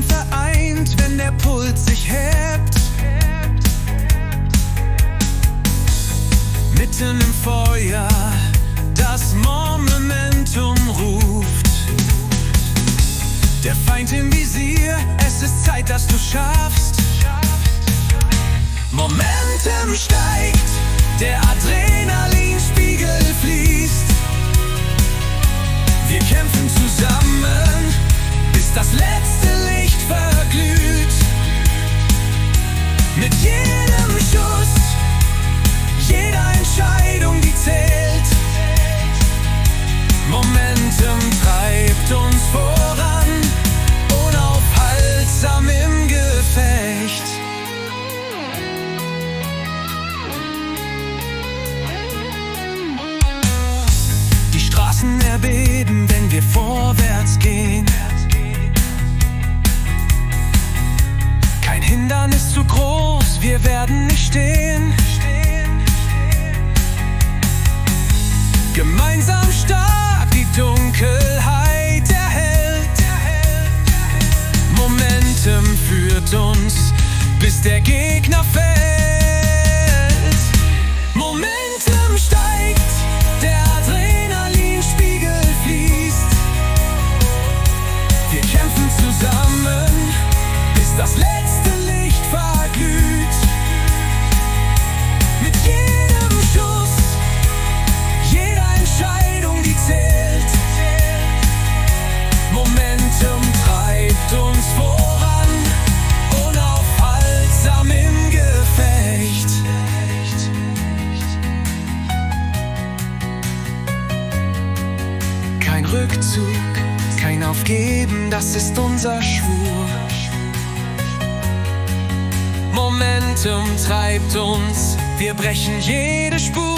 vereint, wenn der Puls sich hebt. Mitten im Feuer, das Momentum ruft. Der Feind im Visier, es ist Zeit, dass du schaffst. Momentum steigt, der Adrenalinspiegel fließt. Wir kämpfen zusammen, bis das letzte Licht verglüht. Mit jedem Schuss, jeder Entscheidung, die zählt. Momentum treibt uns voran, unaufhaltsam im Gefecht. Die Straßen erbeben, wenn wir vorwärts gehen. Kein Hindernis zu groß, wir werden nicht stehen. Gemeinsam stark die Dunkelheit erhellt. Momentum führt uns, bis der Gegner fällt. Momentum steigt, der Adrenalinspiegel fließt. Wir kämpfen zusammen, bis das letzte Licht verglüht. Mit jedem Schuss, jeder Entscheidung, die zählt. Momentum treibt uns voran, unaufhaltsam im Gefecht. Kein Rückzug, kein Aufgeben, das ist unser Schwur. Momentum treibt uns, wir brechen jede Spur.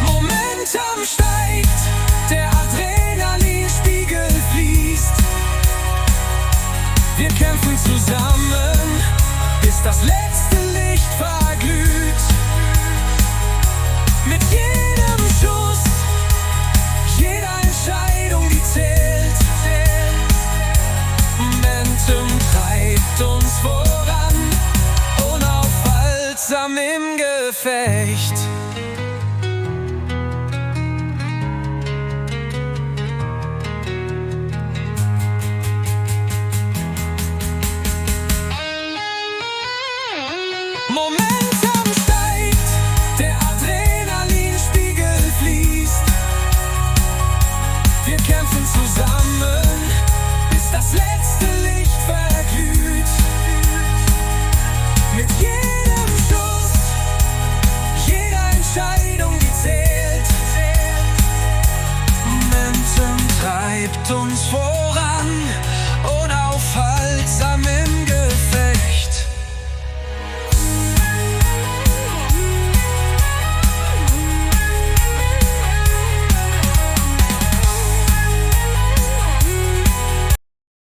Momentum steigt, der Adrenalinspiegel fließt. Wir kämpfen zusammen, bis das letzte Licht verglüht. Mit jedem Schuss, jeder Entscheidung, die zählt. Momentum treibt uns voran, unaufhaltsam im Gefecht.